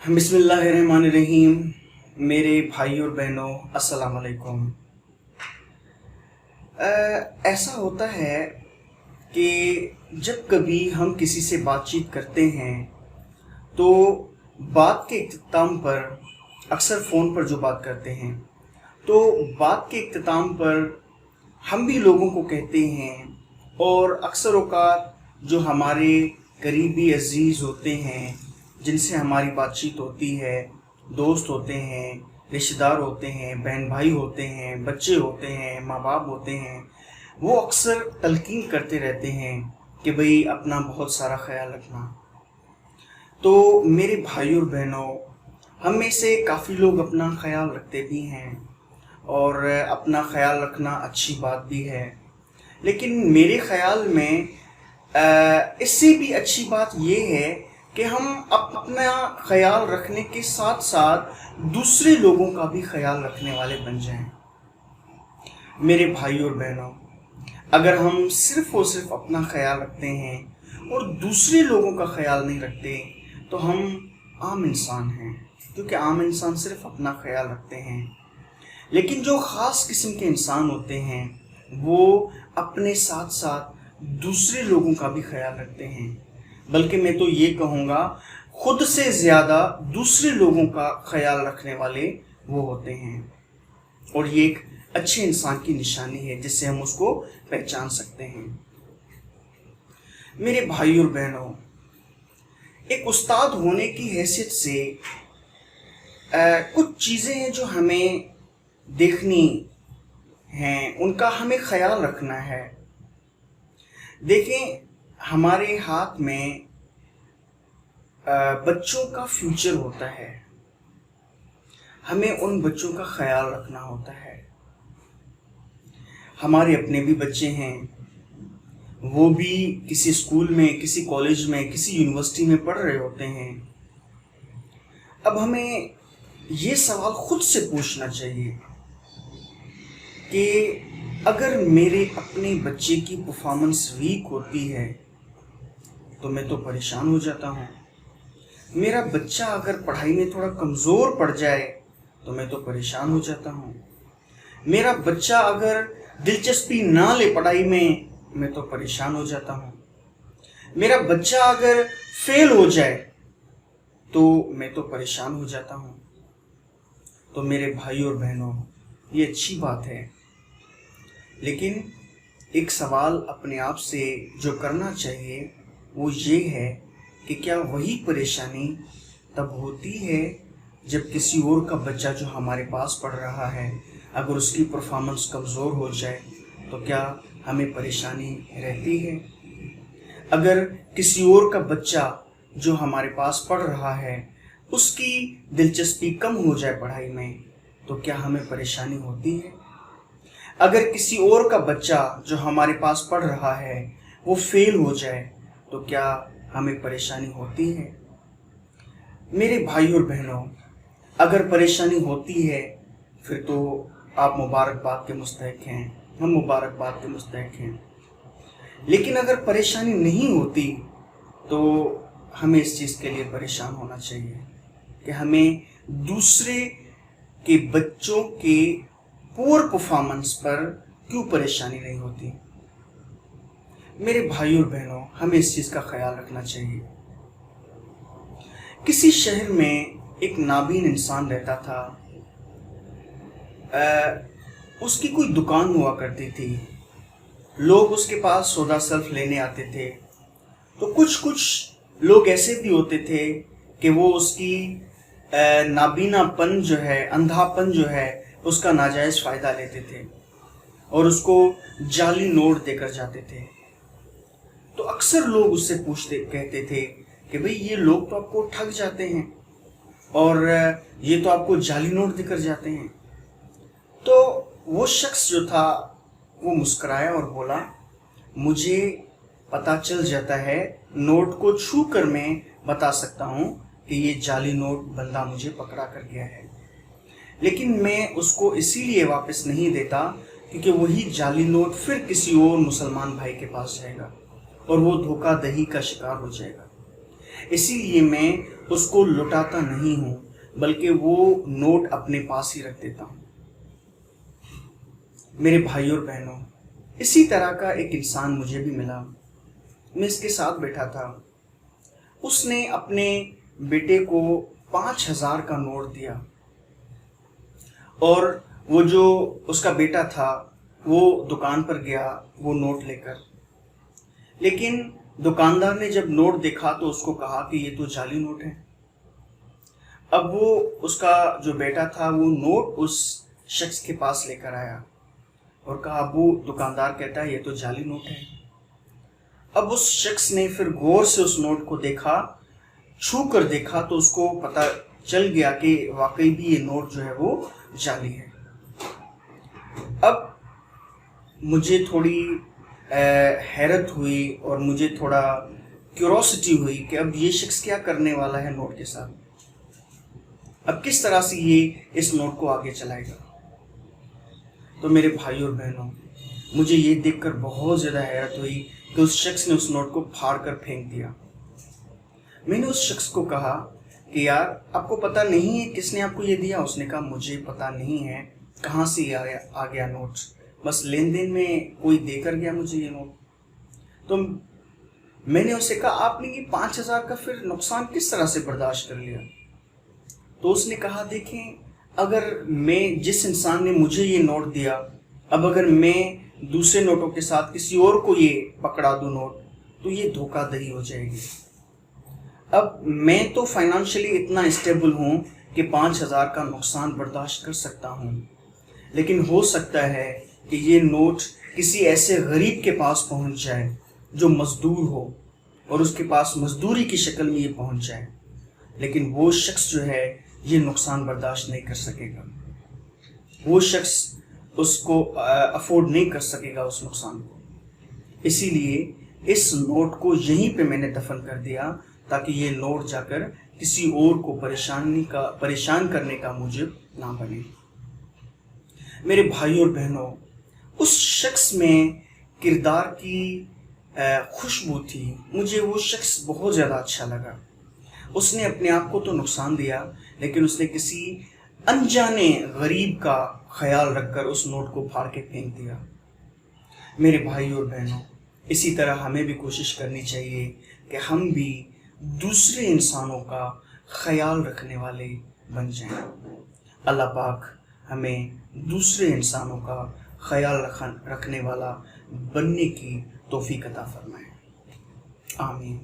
बिस्मिल्लाहिर्रहमानिर्रहीम। मेरे भाई और बहनों, अस्सलाम वालेकुम। ऐसा होता है कि जब कभी हम किसी से बातचीत करते हैं तो बात के इख्तिताम पर अक्सर फ़ोन पर जो बात करते हैं तो बात के इख्तिताम पर हम भी लोगों को कहते हैं, और अक्सर औक़ात जो हमारे करीबी अज़ीज़ होते हैं, जिनसे हमारी बातचीत होती है, दोस्त होते हैं, रिश्तेदार होते हैं, बहन भाई होते हैं, बच्चे होते हैं, माँ बाप होते हैं, वो अक्सर तलकीन करते रहते हैं कि भाई अपना बहुत सारा ख्याल रखना। तो मेरे भाई और बहनों, हम में से काफ़ी लोग अपना ख्याल रखते भी हैं और अपना ख्याल रखना अच्छी बात भी है, लेकिन मेरे ख्याल में इससे भी अच्छी बात ये है कि हम अपना ख्याल रखने के साथ साथ दूसरे लोगों का भी ख्याल रखने वाले बन जाएं। मेरे भाई और बहनों, अगर हम सिर्फ़ और सिर्फ अपना ख्याल रखते हैं और दूसरे लोगों का ख्याल नहीं रखते तो हम आम इंसान हैं, क्योंकि आम इंसान सिर्फ अपना ख्याल रखते हैं। लेकिन जो ख़ास किस्म के इंसान होते हैं वो अपने साथ साथ दूसरे लोगों का भी ख्याल रखते हैं, बल्कि मैं तो ये कहूँगा खुद से ज़्यादा दूसरे लोगों का ख्याल रखने वाले वो होते हैं। और ये एक अच्छे इंसान की निशानी है जिससे हम उसको पहचान सकते हैं। मेरे भाई और बहनों, एक उस्ताद होने की हैसियत से कुछ चीज़ें हैं जो हमें देखनी हैं, उनका हमें ख्याल रखना है। देखें, हमारे हाथ में बच्चों का फ्यूचर होता है, हमें उन बच्चों का ख्याल रखना होता है। हमारे अपने भी बच्चे हैं, वो भी किसी स्कूल में, किसी कॉलेज में, किसी यूनिवर्सिटी में पढ़ रहे होते हैं। अब हमें ये सवाल खुद से पूछना चाहिए कि अगर मेरे अपने बच्चे की परफॉर्मेंस वीक होती है तो मैं तो परेशान हो जाता हूँ। मेरा बच्चा अगर पढ़ाई में थोड़ा कमज़ोर पड़ जाए तो मैं तो परेशान हो जाता हूँ। मेरा बच्चा अगर दिलचस्पी ना ले पढ़ाई में, मैं तो परेशान हो जाता हूँ। मेरा बच्चा अगर फेल हो जाए तो मैं तो परेशान हो जाता हूँ। तो मेरे भाई और बहनों, ये अच्छी बात है, लेकिन एक सवाल अपने आप से जो करना चाहिए वो ये है कि क्या वही परेशानी तब होती है जब किसी और का बच्चा जो हमारे पास पढ़ रहा है, अगर उसकी परफॉर्मेंस कमज़ोर हो जाए तो क्या हमें परेशानी रहती है? अगर किसी और का बच्चा जो हमारे पास पढ़ रहा है उसकी दिलचस्पी कम हो जाए पढ़ाई में तो क्या हमें परेशानी होती है? अगर किसी और का बच्चा जो हमारे पास पढ़ रहा है वो फेल हो जाए तो क्या हमें परेशानी होती है? मेरे भाई और बहनों, अगर परेशानी होती है फिर तो आप मुबारकबाद के मुस्तहिक हैं, हम मुबारकबाद के मुस्तहिक हैं। लेकिन अगर परेशानी नहीं होती तो हमें इस चीज़ के लिए परेशान होना चाहिए कि हमें दूसरे के बच्चों के पुअर परफॉर्मेंस पर क्यों परेशानी नहीं होती। मेरे भाई और बहनों, हमें इस चीज़ का ख्याल रखना चाहिए। किसी शहर में एक नाबीन इंसान रहता था। उसकी कोई दुकान हुआ करती थी, लोग उसके पास सौदा सर्फ लेने आते थे। तो कुछ लोग ऐसे भी होते थे कि वो उसकी नाबीनापन जो है, अंधापन जो है, उसका नाजायज़ फ़ायदा लेते थे और उसको जाली नोट देकर जाते थे। तो अक्सर लोग उससे कहते थे कि भाई ये लोग तो आपको ठग जाते हैं और ये तो आपको जाली नोट देकर जाते हैं। तो वो शख्स जो था वो मुस्कराया और बोला, मुझे पता चल जाता है, नोट को छू कर मैं बता सकता हूँ कि ये जाली नोट बंदा मुझे पकड़ा कर गया है, लेकिन मैं उसको इसीलिए वापस नहीं देता क्योंकि वही जाली नोट फिर किसी और मुसलमान भाई के पास जाएगा और वो धोखाधड़ी का शिकार हो जाएगा। اسی لیے میں اس کو لٹاتا نہیں ہوں بلکہ وہ نوٹ اپنے پاس ہی رکھ دیتا ہوں۔ میرے بھائی اور بہنوں، اسی طرح کا ایک انسان مجھے بھی ملا۔ میں اس کے ساتھ بیٹھا تھا، اس نے اپنے بیٹے کو 5,000 کا نوٹ دیا، اور وہ جو اس کا بیٹا تھا وہ دکان پر گیا وہ نوٹ لے کر، لیکن دکاندار نے جب نوٹ دیکھا تو اس کو کہا کہ یہ تو جعلی نوٹ ہے۔ اب وہ اس کا جو بیٹا تھا وہ نوٹ اس شخص کے پاس لے کر آیا اور کہا، ابو، دکاندار کہتا ہے یہ تو جعلی نوٹ ہے۔ اب اس شخص نے پھر غور سے اس نوٹ کو دیکھا، چھو کر دیکھا تو اس کو پتہ چل گیا کہ واقعی بھی یہ نوٹ جو ہے وہ جعلی ہے۔ اب مجھے تھوڑی حیرت ہوئی اور مجھے تھوڑا کیوروسٹی ہوئی کہ اب یہ شخص کیا کرنے والا ہے نوٹ کے ساتھ، اب کس طرح سے یہ اس نوٹ کو آگے چلائے گا۔ تو میرے بھائی اور بہنوں، مجھے یہ دیکھ کر بہت زیادہ حیرت ہوئی کہ اس شخص نے اس نوٹ کو پھاڑ کر پھینک دیا۔ میں نے اس شخص کو کہا کہ یار، آپ کو پتہ نہیں ہے کس نے آپ کو یہ دیا؟ اس نے کہا، مجھے پتہ نہیں ہے کہاں سے یہ آ گیا نوٹ، بس لین دین میں کوئی دے کر گیا مجھے یہ نوٹ۔ تو میں نے اس سے کہا، آپ نے یہ 5,000 کا پھر نقصان کس طرح سے برداشت کر لیا؟ تو اس نے کہا، دیکھیں، اگر میں، جس انسان نے مجھے یہ نوٹ دیا، اب اگر میں دوسرے نوٹوں کے ساتھ کسی اور کو یہ پکڑا دوں نوٹ، تو یہ دھوکہ دہی ہو جائے گی۔ اب میں تو فائنانشلی اتنا اسٹیبل ہوں کہ 5,000 کا نقصان برداشت کر سکتا ہوں، لیکن ہو سکتا ہے کہ یہ نوٹ کسی ایسے غریب کے پاس پہنچ جائے جو مزدور ہو، اور اس کے پاس مزدوری کی شکل میں یہ پہنچ جائے، لیکن وہ شخص جو ہے یہ نقصان برداشت نہیں کر سکے گا، وہ شخص اس کو افورڈ نہیں کر سکے گا اس نقصان کو۔ اسی لیے اس نوٹ کو یہیں پہ میں نے دفن کر دیا تاکہ یہ نوٹ جا کر کسی اور کو پریشان کرنے کا موجب نہ بنے۔ میرے بھائی اور بہنوں، اس شخص میں کردار کی خوشبو تھی، مجھے وہ شخص بہت زیادہ اچھا لگا۔ اس نے اپنے آپ کو تو نقصان دیا، لیکن اس نے کسی انجانے غریب کا خیال رکھ کر اس نوٹ کو پھاڑ کے پھینک دیا۔ میرے بھائی اور بہنوں، اسی طرح ہمیں بھی کوشش کرنی چاہیے کہ ہم بھی دوسرے انسانوں کا خیال رکھنے والے بن جائیں۔ اللہ پاک ہمیں دوسرے انسانوں کا خیال رکھنے والا بننے کی توفیق عطا فرمائے۔ آمین۔